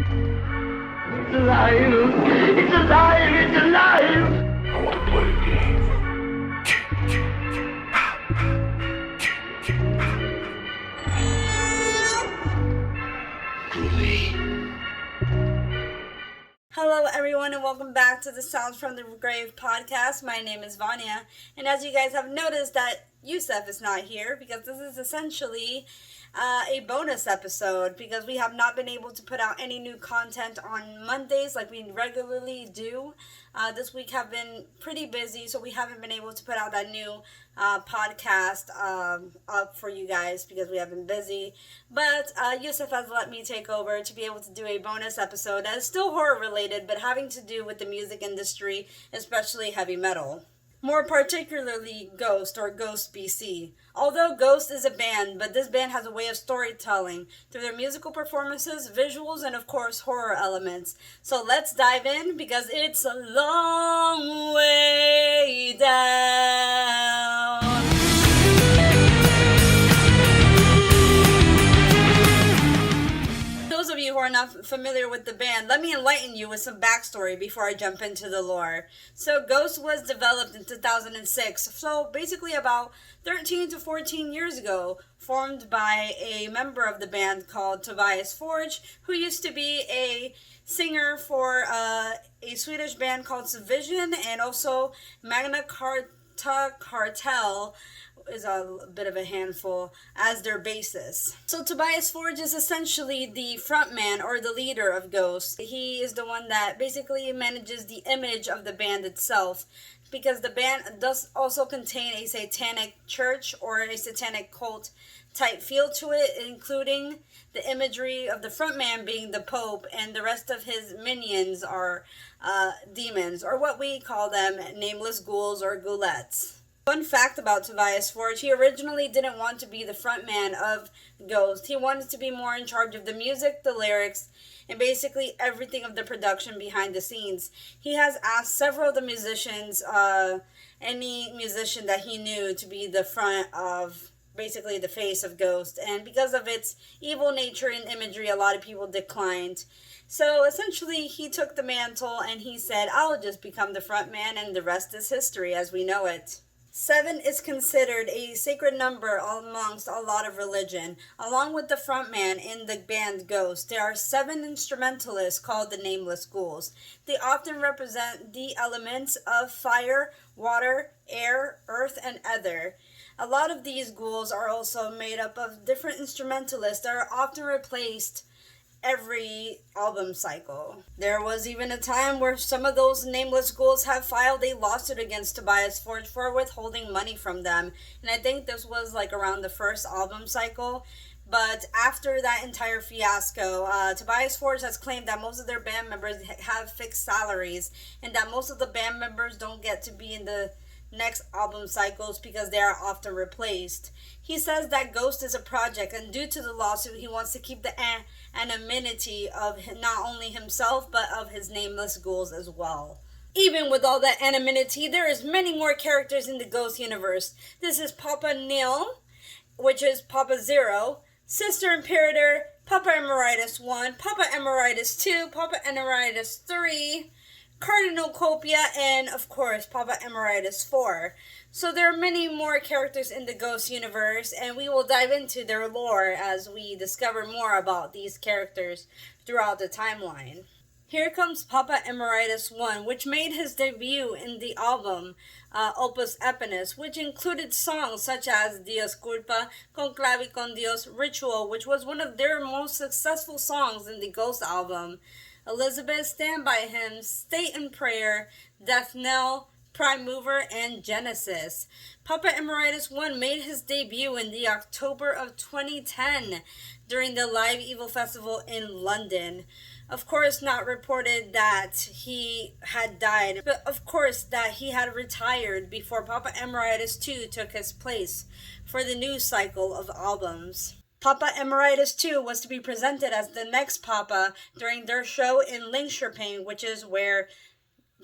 It's alive! It's alive! It's alive! I want to play a game. Hello everyone and welcome back to the Sounds from the Grave podcast. My name is Vania, and as you guys have noticed that Yusef is not here because this is essentially a bonus episode because we have not been able to put out any new content on Mondays like we regularly do. This week have been pretty busy, so we haven't been able to put out that new podcast up for you guys because we have been busy. But Yusuf has let me take over to be able to do a bonus episode that is still horror related, but having to do with the music industry, especially heavy metal. More particularly Ghost or Ghost BC. Although Ghost is a band, but this band has a way of storytelling through their musical performances, visuals, and of course horror elements. So let's dive in because it's a long way down. Those of you who are not familiar with the band, let me enlighten you with some backstory before I jump into the lore. So Ghost was developed in 2006, so basically about 13 to 14 years ago, formed by a member of the band called Tobias Forge, who used to be a singer for a Swedish band called Vision, and also Magna Carta Cartel is a bit of a handful as their bassist. So Tobias Forge is essentially the frontman or the leader of Ghost. He is the one that basically manages the image of the band itself, because the band does also contain a satanic church or a satanic cult type feel to it, including the imagery of the frontman being the Pope, and the rest of his minions are demons, or what we call them, nameless ghouls or ghoulettes. Fun fact about Tobias Forge, he originally didn't want to be the frontman of Ghost. He wanted to be more in charge of the music, the lyrics, and basically everything of the production behind the scenes. He has asked several of the musicians, any musician that he knew, to be the front of basically the face of Ghost, and because of its evil nature and imagery, a lot of people declined. So essentially he took the mantle and he said, I'll just become the frontman, and the rest is history as we know it. 7 is considered a sacred number amongst a lot of religion. Along with the frontman in the band Ghost, there are 7 instrumentalists called the Nameless Ghouls. They often represent the elements of fire, water, air, earth, and ether. A lot of these ghouls are also made up of different instrumentalists that are often replaced every album cycle. There was even a time where some of those nameless ghouls have filed a lawsuit against Tobias Forge for withholding money from them, and I think this was like around the first album cycle. But after that entire fiasco, Tobias Forge has claimed that most of their band members have fixed salaries, and that most of the band members don't get to be in the next album cycles because they are often replaced. He says that Ghost is a project, and due to the lawsuit, he wants to keep the anonymity of not only himself but of his nameless ghouls as well. Even with all that anonymity, there is many more characters in the Ghost universe. This is Papa Nil, which is Papa Zero, Sister Imperator, Papa Emeritus 1, Papa Emeritus 2, Papa Emeritus 3, Cardinal Copia, and of course Papa Emeritus 4. So there are many more characters in the Ghost universe, and we will dive into their lore as we discover more about these characters throughout the timeline. Here comes Papa Emeritus 1, which made his debut in the album Opus Epinus, which included songs such as Dios Culpa, Conclavi con Dios, Ritual, which was one of their most successful songs in the Ghost album, Elizabeth, Stand By Him, State in Prayer, Death Knell, Prime Mover, and Genesis. Papa Emeritus 1 made his debut in the October of 2010 during the Live Evil Festival in London. Of course, not reported that he had died, but of course that he had retired before Papa Emeritus 2 took his place for the new cycle of albums. Papa Emeritus 2 was to be presented as the next Papa during their show in Linköping, which is where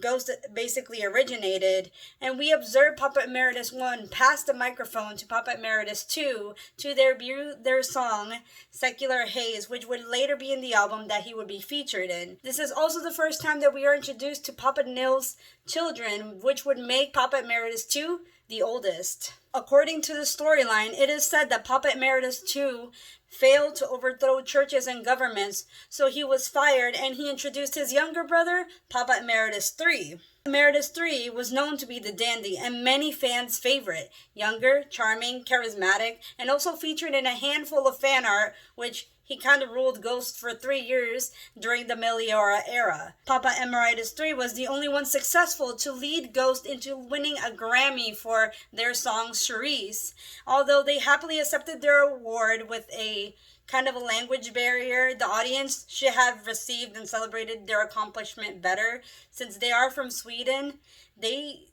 Ghost basically originated, and we observe Papa Emeritus 1 pass the microphone to Papa Emeritus 2 to debut their song Secular Haze, which would later be in the album that he would be featured in. This is also the first time that we are introduced to Papa Nil's children, which would make Papa Emeritus 2 the oldest. According to the storyline, it is said that Papa Emeritus 2 failed to overthrow churches and governments, so he was fired and he introduced his younger brother, Papa Emeritus 3. Emeritus 3 was known to be the dandy and many fans' favorite, younger, charming, charismatic, and also featured in a handful of fan art, which he kind of ruled Ghost for 3 years during the Meliora era. Papa Emeritus 3 was the only one successful to lead Ghost into winning a Grammy for their song Cerise. Although they happily accepted their award with a kind of a language barrier, the audience should have received and celebrated their accomplishment better. Since they are from Sweden, they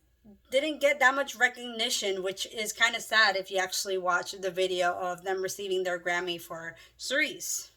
didn't get that much recognition, which is kind of sad if you actually watch the video of them receiving their Grammy for Cerise.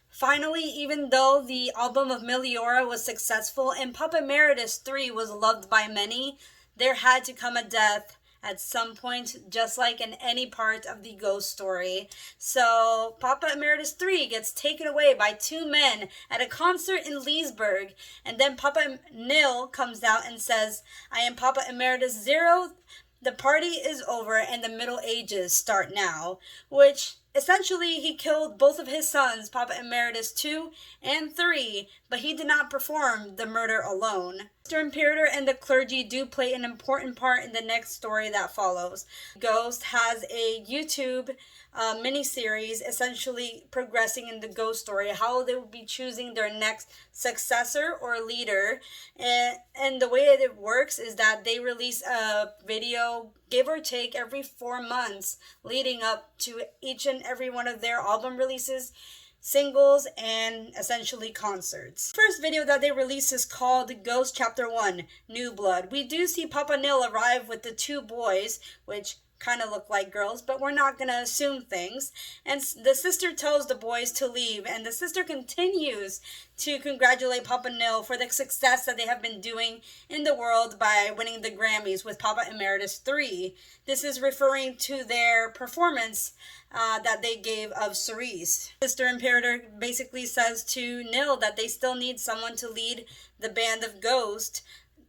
Finally, even though the album of Meliora was successful and Papa Emeritus 3 was loved by many, there had to come a death at some point, just like in any part of the Ghost story. So Papa Emeritus 3 gets taken away by two men at a concert in Leesburg, and then Papa Nil comes out and says, "I am Papa Emeritus 0. The party is over and the Middle Ages start now," which essentially he killed both of his sons, Papa Emeritus 2 and 3, but he did not perform the murder alone. Mr. Imperator and the clergy do play an important part in the next story that follows. Ghost has a YouTube miniseries essentially progressing in the Ghost story, how they will be choosing their next successor or leader. And the way it works is that they release a video, give or take, every 4 months leading up to each and every one of their album releases, singles, and essentially concerts. First video that they released is called Ghost Chapter 1, New Blood. We do see Papa Nil arrive with the two boys, which kind of look like girls, but we're not going to assume things. And the sister tells the boys to leave, and the sister continues to congratulate Papa Nil for the success that they have been doing in the world by winning the Grammys with Papa Emeritus 3. This is referring to their performance that they gave of Cerise. Sister Imperator basically says to Nil that they still need someone to lead the band of Ghost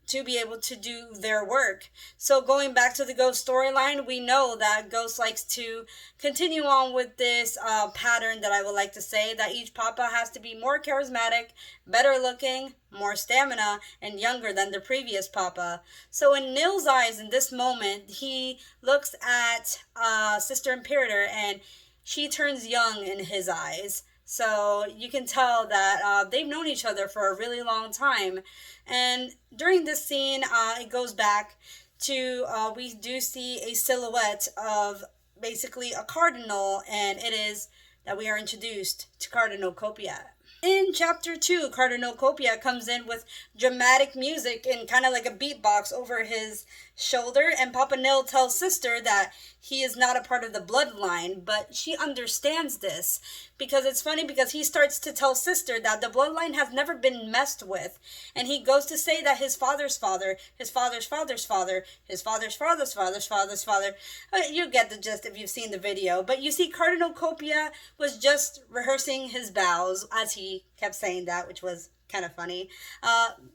to be able to do their work. So going back to the Ghost storyline, we know that Ghost likes to continue on with this pattern that I would like to say, that each Papa has to be more charismatic, better looking, more stamina, and younger than the previous Papa. So in Nil's eyes in this moment, he looks at Sister Imperator and she turns young in his eyes. So you can tell that they've known each other for a really long time. And during this scene, it goes back to, we do see a silhouette of basically a cardinal, and it is that we are introduced to Cardinal Copiat. In Chapter 2, Cardinal Copiat comes in with dramatic music and kind of like a beatbox over his shoulder, and Papa Nil tells Sister that he is not a part of the bloodline, but she understands this, because it's funny because he starts to tell Sister that the bloodline has never been messed with, and he goes to say that his father's father, his father's father's father, his father's father's father's father's father, you get the gist if you've seen the video. But you see, Cardinal Copiat was just rehearsing his vows, as he kept saying that, which was kind of funny.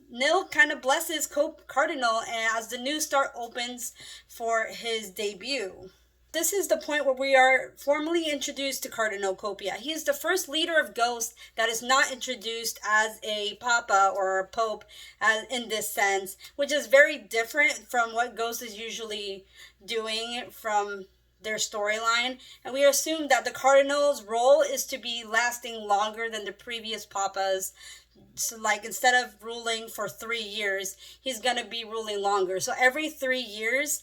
Nil kind of blesses Cardinal as the new start opens for his debut. This is the point where we are formally introduced to Cardinal Copiat. He is the first leader of Ghost that is not introduced as a Papa or a Pope in this sense, which is very different from what Ghost is usually doing from their storyline. And we assume that the Cardinal's role is to be lasting longer than the previous Papas. So like instead of ruling for 3 years, he's going to be ruling longer. So every 3 years,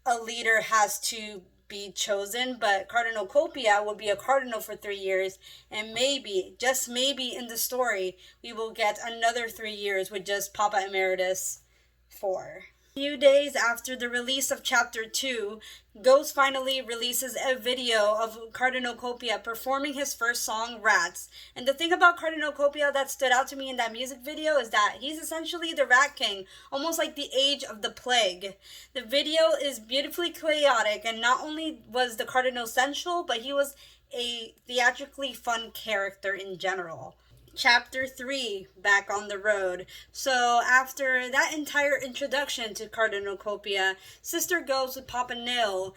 a leader has to be chosen, but Cardinal Copiat will be a cardinal for 3 years, and maybe, just maybe in the story, we will get another 3 years with just Papa Emeritus 4. Few days after the release of Chapter 2, Ghost finally releases a video of Cardinal Copia performing his first song, Rats. And the thing about Cardinal Copia that stood out to me in that music video is that he's essentially the Rat King, almost like the Age of the Plague. The video is beautifully chaotic, and not only was the Cardinal sensual, but he was a theatrically fun character in general. Chapter 3, Back on the Road. So after that entire introduction to Cardinal Copia, Sister goes with Papa Nil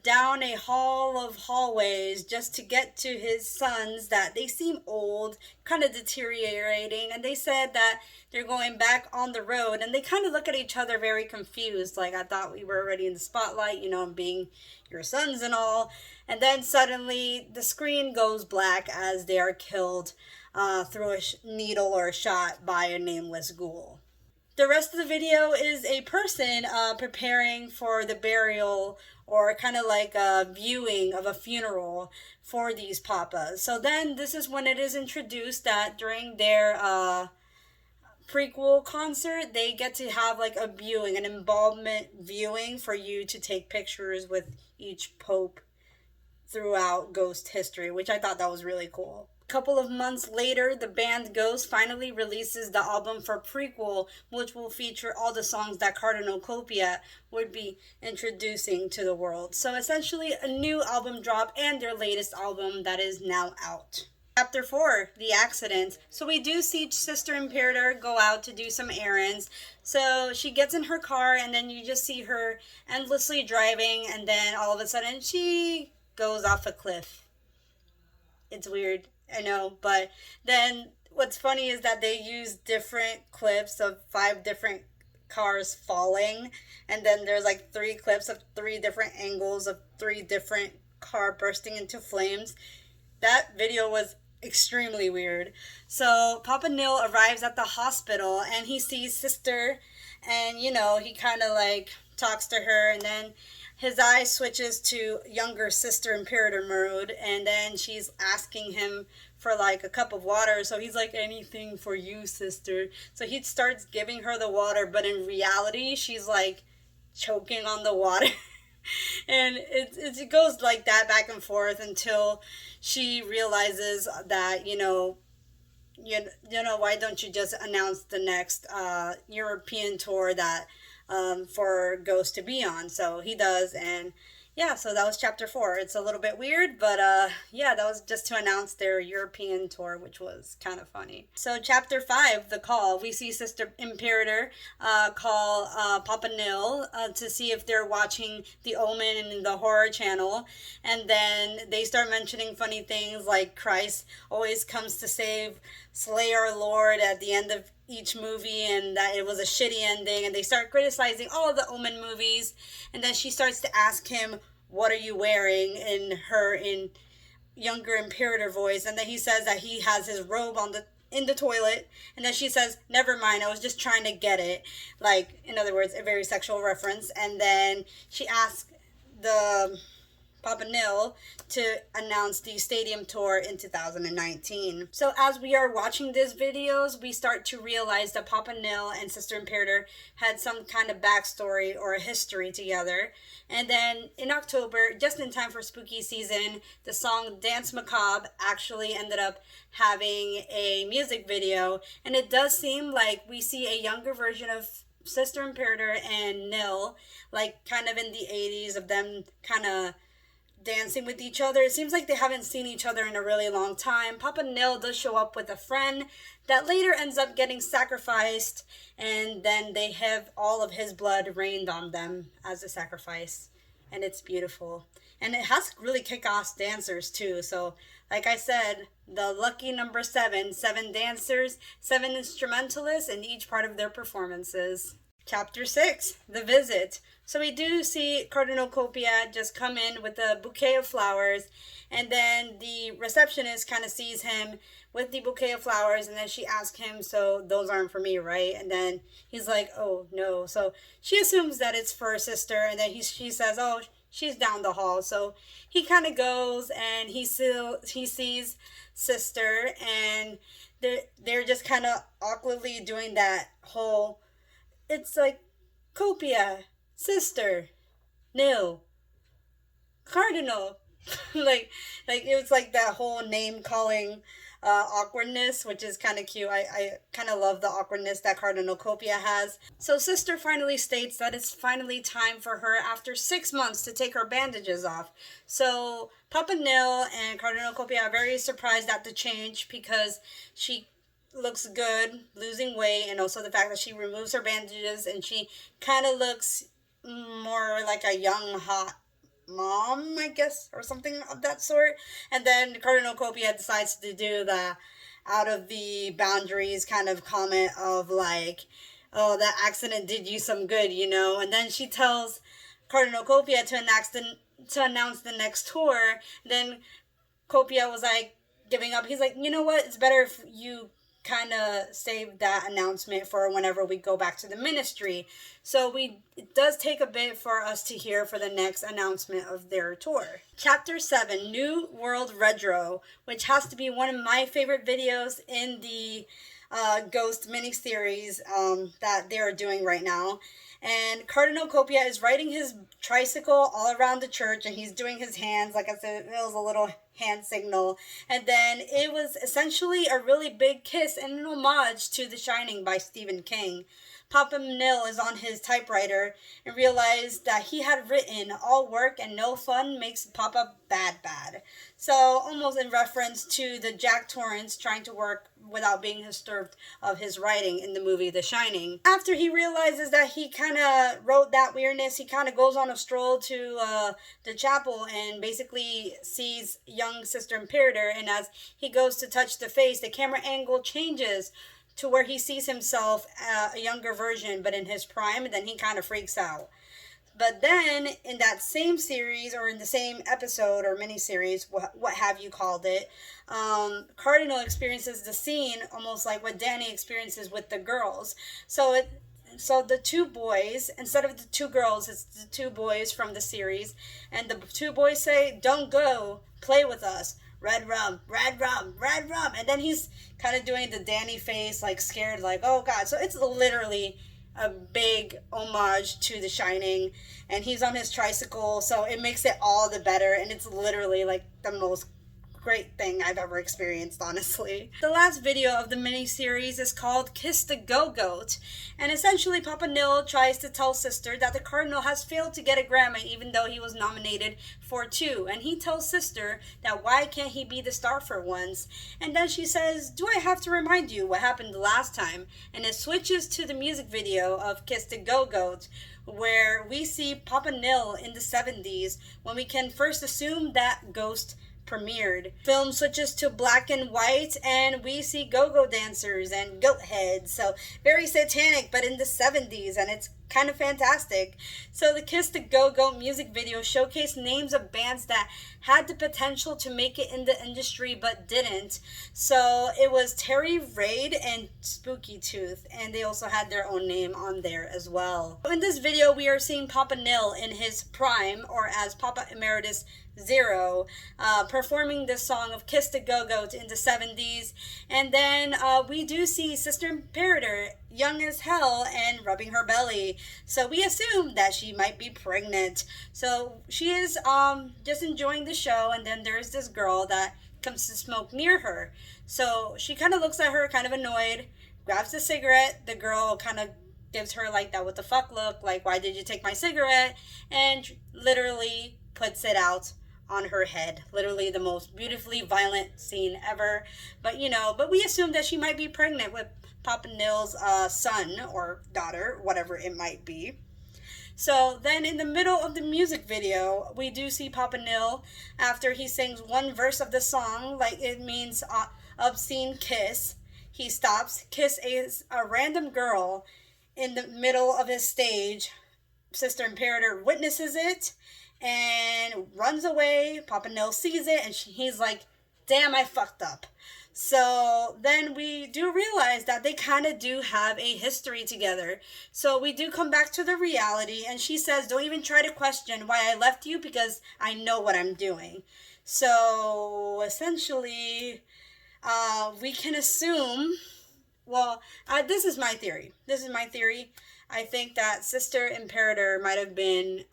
down a hall of hallways just to get to his sons that they seem old, kind of deteriorating, and they said that they're going back on the road, and they kind of look at each other very confused, like, I thought we were already in the spotlight, being your sons and all. And then suddenly the screen goes black as they are killed through a needle or a shot by a nameless ghoul. The rest of the video is a person preparing for the burial, or kind of like a viewing of a funeral for these papas. So then this is when it is introduced that during their prequel concert, they get to have like a viewing, an embalmment viewing for you to take pictures with each pope throughout Ghost history, which I thought that was really cool. A couple of months later, the band Ghost finally releases the album for Prequel, which will feature all the songs that Cardinal Copia would be introducing to the world. So essentially a new album drop and their latest album that is now out. Chapter 4, The Accident. So we do see Sister Imperator go out to do some errands. So she gets in her car, and then you just see her endlessly driving, and then all of a sudden she goes off a cliff. It's weird, I know, but then what's funny is that they use different clips of 5 different cars falling, and then there's like 3 clips of 3 different angles of 3 different car bursting into flames. That video was extremely weird. So Papa Nil arrives at the hospital, and he sees Sister, and he kind of like talks to her, and then his eye switches to younger Sister Imperator mode, and then she's asking him for like a cup of water. So he's like, anything for you, sister. So he starts giving her the water, but in reality, she's like choking on the water. And it goes like that back and forth until she realizes that, why don't you just announce the next European tour that for Ghost to be on. So he does, and yeah, so that was Chapter 4. It's a little bit weird, but that was just to announce their European tour, which was kind of funny. So Chapter 5, The Call. We see Sister Imperator call Papa Nil to see if they're watching The Omen and the horror channel, and then they start mentioning funny things like Christ always comes to slay our Lord at the end of each movie, and that it was a shitty ending, and they start criticizing all of the Omen movies. And then she starts to ask him, what are you wearing, in younger Imperator voice, and then he says that he has his robe in the toilet, and then she says, never mind, I was just trying to get it, like, in other words, a very sexual reference. And then she asks the Papa Nil to announce the stadium tour in 2019. So as we are watching these videos, we start to realize that Papa Nil and Sister Imperator had some kind of backstory or a history together. And then in October, just in time for spooky season, the song Dance Macabre actually ended up having a music video. And it does seem like we see a younger version of Sister Imperator and Nil, like kind of in the 80s, of them kind of dancing with each other. It seems like they haven't seen each other in a really long time. Papa Nil does show up with a friend that later ends up getting sacrificed, and then they have all of his blood rained on them as a sacrifice, and it's beautiful. And it has really kick-ass dancers too. So like I said, the lucky number 7 dancers, 7 instrumentalists in each part of their performances. Chapter 6, The Visit. So we do see Cardinal Copia just come in with a bouquet of flowers, and then the receptionist kind of sees him with the bouquet of flowers, and then she asks him, so those aren't for me, right? And then he's like, oh, no. So she assumes that it's for her sister, and then she says, oh, she's down the hall. So he kind of goes, and he sees Sister, and they're just kind of awkwardly doing that whole, it's like Copia, sister, nil, cardinal. like it was like that whole name calling awkwardness, which is kind of cute. I kind of love the awkwardness that Cardinal Copia has. So sister finally states that it's finally time for her after 6 months to take her bandages off. So Papa Nil and Cardinal Copia are very surprised at the change because she looks good, losing weight, and also the fact that she removes her bandages and she kind of looks more like a young, hot mom, I guess, or something of that sort. And then Cardinal Copia decides to do the out of the boundaries kind of comment of like, oh, that accident did you some good, you know. And then she tells Cardinal Copia to announce the next tour. Then Copia was like giving up. He's like, you know what, it's better if you kind of save that announcement for whenever we go back to the ministry. So it does take a bit for us to hear for the next announcement of their tour. Chapter 7, New World Retro, which has to be one of my favorite videos in the Ghost miniseries that they are doing right now. And Cardinal Copia is riding his tricycle all around the church, and he's doing his hands. Like I said, it was a little hand signal. And then it was essentially a really big kiss and an homage to The Shining by Stephen King. Papa Nil is on his typewriter and realized that he had written, all work and no fun makes Papa bad. So almost in reference to the Jack Torrance trying to work without being disturbed of his writing in the movie The Shining. After he realizes that he kind of wrote that weirdness, he kind of goes on a stroll to the chapel and basically sees young Sister Imperator, and as he goes to touch the face, the camera angle changes to where he sees himself a younger version, but in his prime, and then he kind of freaks out. But then, in that same series, or in the same episode, or miniseries, what have you called it, Cardinal experiences the scene almost like what Danny experiences with the girls. So the two boys, instead of the two girls, it's the two boys from the series, and the two boys say, "Don't go, play with us. Red rum, red rum, red rum." And then he's kind of doing the Danny face, like scared, like, oh God. So it's literally a big homage to The Shining, and he's on his tricycle, so it makes it all the better, and it's literally like the most great thing I've ever experienced, honestly. The last video of the mini-series is called Kiss the Go-Goat, and essentially Papa Nil tries to tell Sister that the Cardinal has failed to get a Grammy even though he was nominated for 2, and he tells Sister that why can't he be the star for once, and then she says, do I have to remind you what happened the last time? And it switches to the music video of Kiss the Go-Goat, where we see Papa Nil in the 70s, when we can first assume that Ghost premiered. Film switches to black and white, and we see go-go dancers and goat heads, so very satanic, but in the 70s, and it's kind of fantastic. So the Kiss the Go-Go music video showcased names of bands that had the potential to make it in the industry but didn't. So it was Terry Raid and Spooky Tooth, and they also had their own name on there as well. In this video, we are seeing Papa Nil in his prime, or as Papa Emeritus Zero, performing this song of Kiss the Go-Goat in the 70s. And then we do see Sister Imperator, young as hell, and rubbing her belly. So we assume that she might be pregnant. So she is just enjoying the show, and then there's this girl that comes to smoke near her. So she kind of looks at her, kind of annoyed, grabs a cigarette. The girl kind of gives her like that what the fuck look, like, why did you take my cigarette? And literally puts it out on her head. Literally the most beautifully violent scene ever. But we assume that she might be pregnant with Papa Nil's son or daughter, whatever it might be. So then in the middle of the music video, we do see Papa Nil, after he sings one verse of the song, like it means obscene kiss, he stops, kiss a random girl in the middle of his stage. Sister Imperator witnesses it and runs away. Papa Nil sees it, and he's like, damn, I fucked up. So then we do realize that they kind of do have a history together. So we do come back to the reality, and she says, don't even try to question why I left you, because I know what I'm doing. So essentially, we can assume Well, this is my theory. I think that Sister Imperator might have been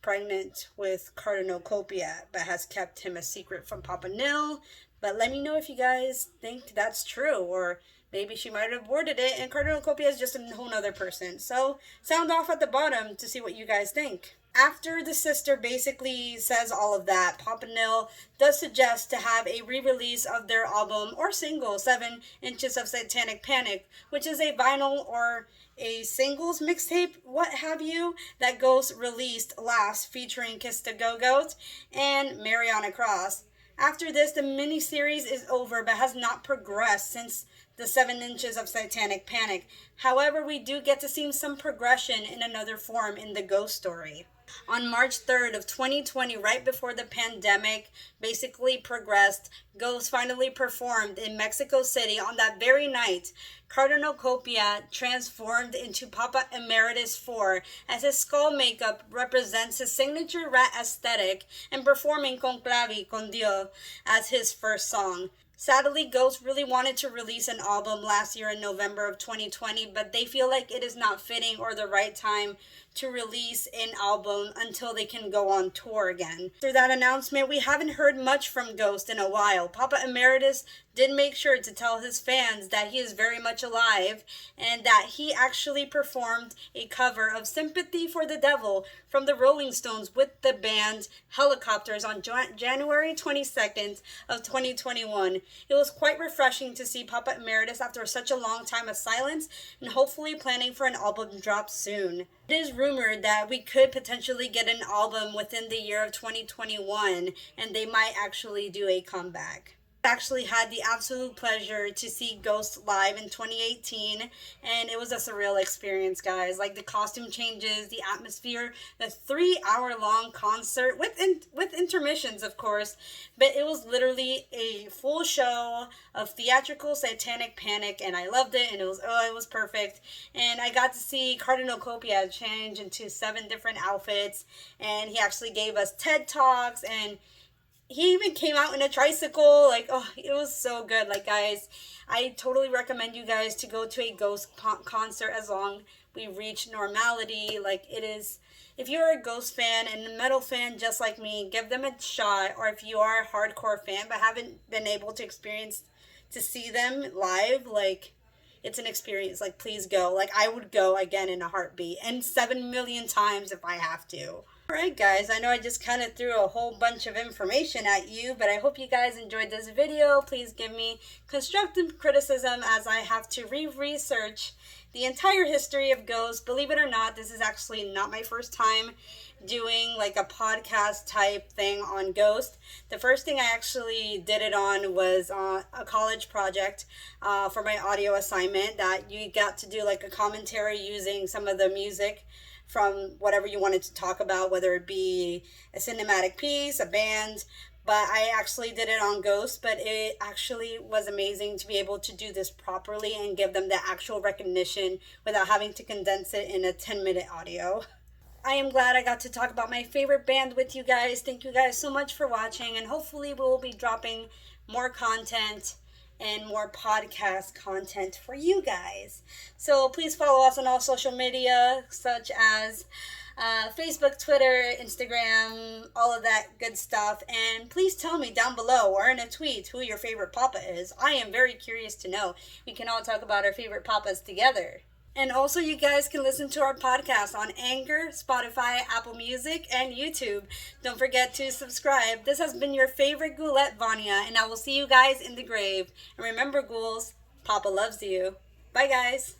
pregnant with Cardinal Copia, but has kept him a secret from Papa Nil. But let me know if you guys think that's true, or maybe she might have worded it and Cardinal Copia is just a whole nother person. So sound off at the bottom to see what you guys think. After the sister basically says all of that, Papa Nil does suggest to have a re-release of their album or single, 7 Inches of Satanic Panic, which is a vinyl or a singles mixtape, what have you, that Ghost released last, featuring Kiss the Go-Goat and Mariana Cross. After this, the miniseries is over but has not progressed since the 7 Inches of Satanic Panic. However, we do get to see some progression in another form in the Ghost story. On March 3rd of 2020, right before the pandemic basically progressed, Ghost finally performed in Mexico City. On that very night, Cardinal Copia transformed into Papa Emeritus 4 as his skull makeup represents his signature rat aesthetic, and performing Conclavi con Dios as his first song. Sadly, Ghost really wanted to release an album last year in November of 2020, but they feel like it is not fitting or the right time to release an album until they can go on tour again. Through that announcement, we haven't heard much from Ghost in a while. Papa Emeritus did make sure to tell his fans that he is very much alive and that he actually performed a cover of Sympathy for the Devil from the Rolling Stones with the band Helicopters on January 22nd of 2021. It was quite refreshing to see Papa Emeritus after such a long time of silence and hopefully planning for an album drop soon. It is rumored that we could potentially get an album within the year of 2021 and they might actually do a comeback. I actually had the absolute pleasure to see Ghost live in 2018 and it was a surreal experience, guys. Like the costume changes, the atmosphere, the 3-hour long concert with intermissions, of course, but it was literally a full show of theatrical Satanic Panic and I loved it and it was perfect. And I got to see Cardinal Copia change into 7 different outfits and he actually gave us TED Talks and he even came out in a tricycle. Like, oh, it was so good. Like, guys, I totally recommend you guys to go to a Ghost concert as long we reach normality. Like, it is, if you're a Ghost fan and a metal fan just like me, give them a shot. Or if you are a hardcore fan but haven't been able to see them live, like, it's an experience. Like, please go. Like, I would go again in a heartbeat and 7 million times if I have to. Alright guys, I know I just kind of threw a whole bunch of information at you, but I hope you guys enjoyed this video. Please give me constructive criticism as I have to research the entire history of Ghost. Believe it or not, this is actually not my first time doing like a podcast type thing on Ghost. The first thing I actually did it on was a college project for my audio assignment that you got to do like a commentary using some of the music from whatever you wanted to talk about, whether it be a cinematic piece, a band, but I actually did it on Ghost, but it actually was amazing to be able to do this properly and give them the actual recognition without having to condense it in a 10-minute audio. I am glad I got to talk about my favorite band with you guys. Thank you guys so much for watching, and hopefully we'll be dropping more content and more podcast content for you guys. So please follow us on all social media, such as Facebook, Twitter, Instagram, all of that good stuff. And please tell me down below or in a tweet who your favorite Papa is. I am very curious to know. We can all talk about our favorite Papas together. And also, you guys can listen to our podcast on Anchor, Spotify, Apple Music, and YouTube. Don't forget to subscribe. This has been your favorite Ghoulette, Vania, and I will see you guys in the grave. And remember, ghouls, Papa loves you. Bye, guys.